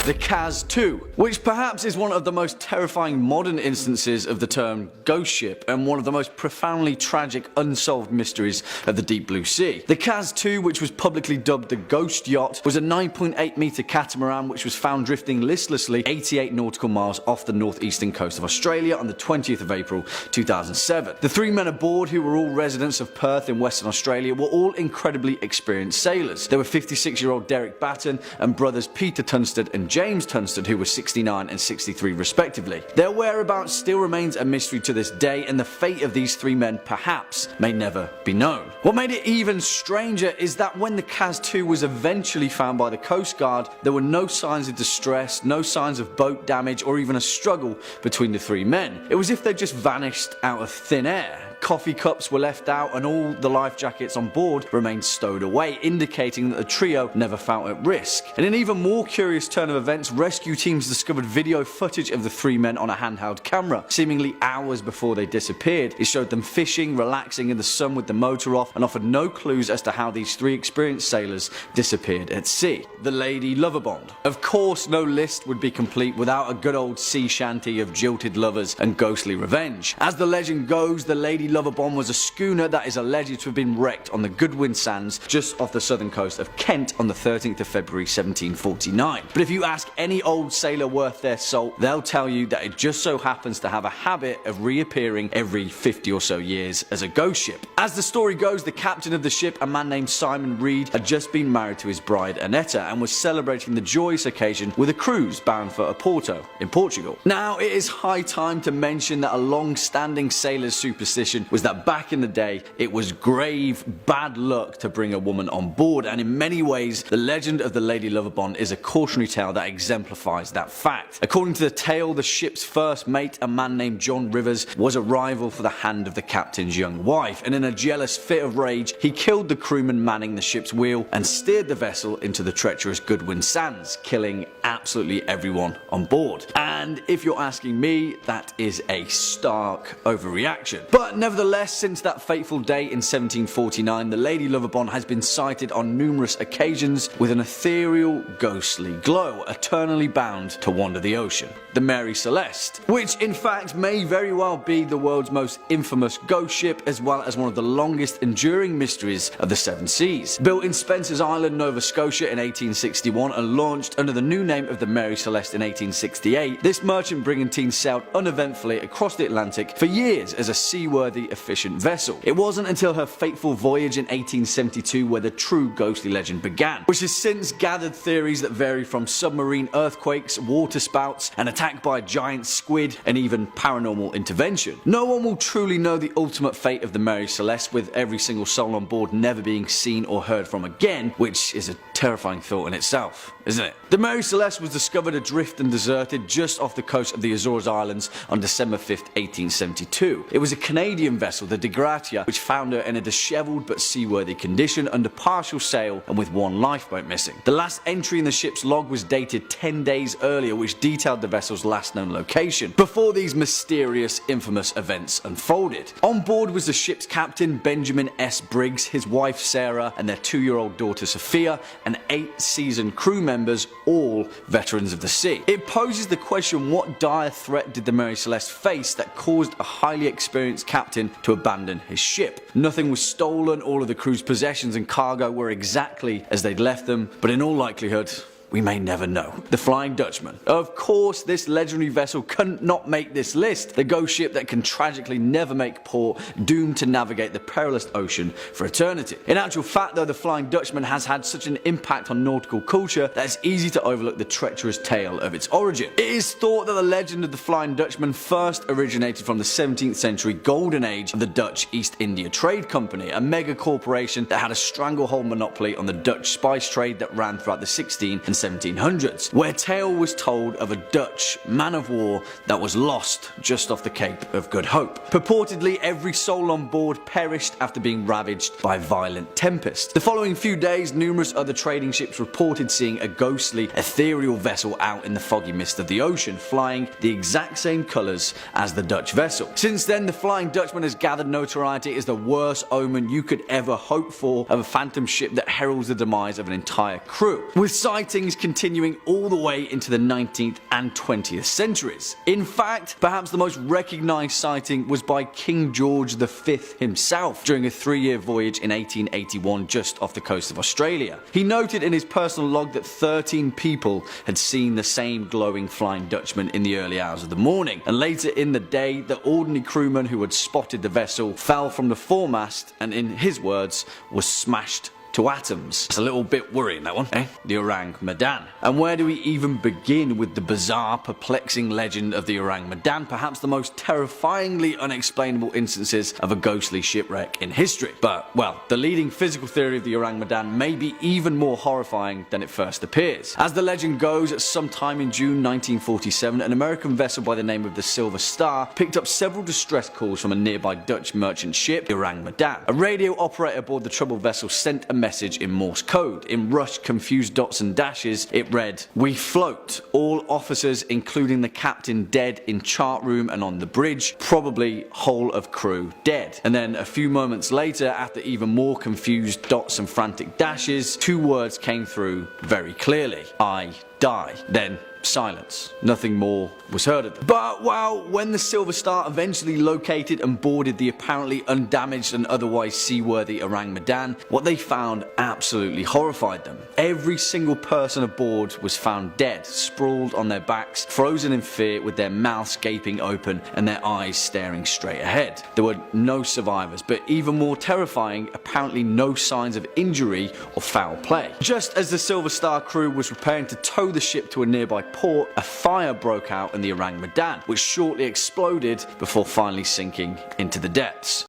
the Kaz-2, which perhaps is one of the most terrifying modern instances of the term ghost ship and one of the most profoundly tragic unsolved mysteries of the deep blue sea. The Kaz-2, which was publicly dubbed the Ghost Yacht, was a 9.8 meter catamaran which was found drifting listlessly 88 nautical miles off the northeastern coast of Australia on the 20th of April 2007. The 3 men aboard, who were all residents of Perth in Western Australia, were all incredibly experienced sailors. They were 56-year-old Derek Batten and brothers Peter Tunstall and James Tunstall, who were 69 and 63 respectively. Their whereabouts still remains a mystery to this day, and the fate of these 3 men perhaps may never be known. What made it even stranger is that when the Kaz-2 was eventually found by the Coast Guard, there were no signs of distress, no signs of boat damage, or even a struggle between the 3 men. It was as if they just vanished out of thin air. Coffee cups were left out and all the life jackets on board remained stowed away, indicating that the trio never felt at risk. In an even more curious turn of events, rescue teams discovered video footage of the 3 men on a handheld camera, seemingly hours before they disappeared. It showed them fishing, relaxing in the sun with the motor off, and offered no clues as to how these 3 experienced sailors disappeared at sea. The Lady Loverbond. Of course, no list would be complete without a good old sea shanty of jilted lovers and ghostly revenge. As the legend goes, the Lady Loverbond was a schooner that is alleged to have been wrecked on the Goodwin Sands just off the southern coast of Kent on the 13th of February 1749. But if you ask any old sailor worth their salt, they'll tell you that it just so happens to have a habit of reappearing every 50 or so years as a ghost ship. As the story goes, the captain of the ship, a man named Simon Reed, had just been married to his bride Annetta and was celebrating the joyous occasion with a cruise bound for Oporto in Portugal. Now, it is high time to mention that a long-standing sailor's superstition was that back in the day it was grave bad luck to bring a woman on board, and in many ways the legend of the Lady Loverbond is a cautionary tale that exemplifies that fact. According to the tale, the ship's first mate, a man named John Rivers, was a rival for the hand of the captain's young wife, and in a jealous fit of rage he killed the crewman manning the ship's wheel and steered the vessel into the treacherous Goodwin Sands, killing absolutely everyone on board. And if you're asking me, that is a stark overreaction. But nevertheless, since that fateful day in 1749, the Lady Loverbond has been sighted on numerous occasions with an ethereal, ghostly glow, eternally bound to wander the ocean. The Mary Celeste, which in fact may very well be the world's most infamous ghost ship, as well as one of the longest enduring mysteries of the Seven Seas. Built in Spencer's Island, Nova Scotia in 1861 and launched under the new name of the Mary Celeste in 1868, this merchant brigantine sailed uneventfully across the Atlantic for years as a seaworthy, efficient vessel. It wasn't until her fateful voyage in 1872 where the true ghostly legend began, which has since gathered theories that vary from submarine earthquakes, water spouts, an attack by a giant squid, and even paranormal intervention. No one will truly know the ultimate fate of the Mary Celeste, with every single soul on board never being seen or heard from again, which is a terrifying thought in itself, isn't it? The Mary Celeste was discovered adrift and deserted just off the coast of the Azores Islands on December 5th, 1872. It was a Canadian vessel, the De Gratia, which found her in a dishevelled but seaworthy condition under partial sail and with one lifeboat missing. The last entry in the ship's log was dated 10 days earlier, which detailed the vessel's last known location, before these mysterious, infamous events unfolded. On board was the ship's captain, Benjamin S. Briggs, his wife Sarah, and their 2-year-old daughter Sophia, and 8 seasoned crew members, all veterans of the sea. It poses the question, what dire threat did the Mary Celeste face that caused a highly experienced captain to abandon his ship? Nothing was stolen, all of the crew's possessions and cargo were exactly as they'd left them, but in all likelihood, we may never know. The Flying Dutchman. Of course, this legendary vessel couldn't not make this list. The ghost ship that can tragically never make port, doomed to navigate the perilous ocean for eternity. In actual fact though, the Flying Dutchman has had such an impact on nautical culture that it's easy to overlook the treacherous tale of its origin. It is thought that the legend of the Flying Dutchman first originated from the 17th century golden age of the Dutch East India Trade Company, a mega corporation that had a stranglehold monopoly on the Dutch spice trade that ran throughout the 16th and 1700s, where tale was told of a Dutch man of war that was lost just off the Cape of Good Hope. Purportedly, every soul on board perished after being ravaged by a violent tempest. The following few days, numerous other trading ships reported seeing a ghostly, ethereal vessel out in the foggy mist of the ocean, flying the exact same colours as the Dutch vessel. Since then, the Flying Dutchman has gathered notoriety as the worst omen you could ever hope for of a phantom ship that heralds the demise of an entire crew, with sightings sightings continuing all the way into the 19th and 20th centuries. In fact, perhaps the most recognised sighting was by King George V himself during a 3-year voyage in 1881 just off the coast of Australia. He noted in his personal log that 13 people had seen the same glowing Flying Dutchman in the early hours of the morning, and later in the day the ordinary crewman who had spotted the vessel fell from the foremast and, in his words, was smashed to atoms. It's a little bit worrying, that one, eh? The Orang Medan. And where do we even begin with the bizarre, perplexing legend of the Orang Medan, perhaps the most terrifyingly unexplainable instances of a ghostly shipwreck in history? But, well, the leading physical theory of the Orang Medan may be even more horrifying than it first appears. As the legend goes, at some time in June 1947, an American vessel by the name of the Silver Star picked up several distress calls from a nearby Dutch merchant ship, the Orang Medan. A radio operator aboard the troubled vessel sent a message in Morse code. In rushed, confused dots and dashes, it read, "We float. All officers, including the captain, dead in chart room and on the bridge. Probably whole of crew dead." And then a few moments later, after even more confused dots and frantic dashes, 2 words came through very clearly. "I die." Then silence. Nothing more was heard of them. But, well, when the Silver Star eventually located and boarded the apparently undamaged and otherwise seaworthy Orang Medan, what they found absolutely horrified them. Every single person aboard was found dead, sprawled on their backs, frozen in fear, with their mouths gaping open and their eyes staring straight ahead. There were no survivors, but even more terrifying, apparently no signs of injury or foul play. Just as the Silver Star crew was preparing to tow the ship to a nearby port, a fire broke out in the Orang Medan, which shortly exploded before finally sinking into the depths.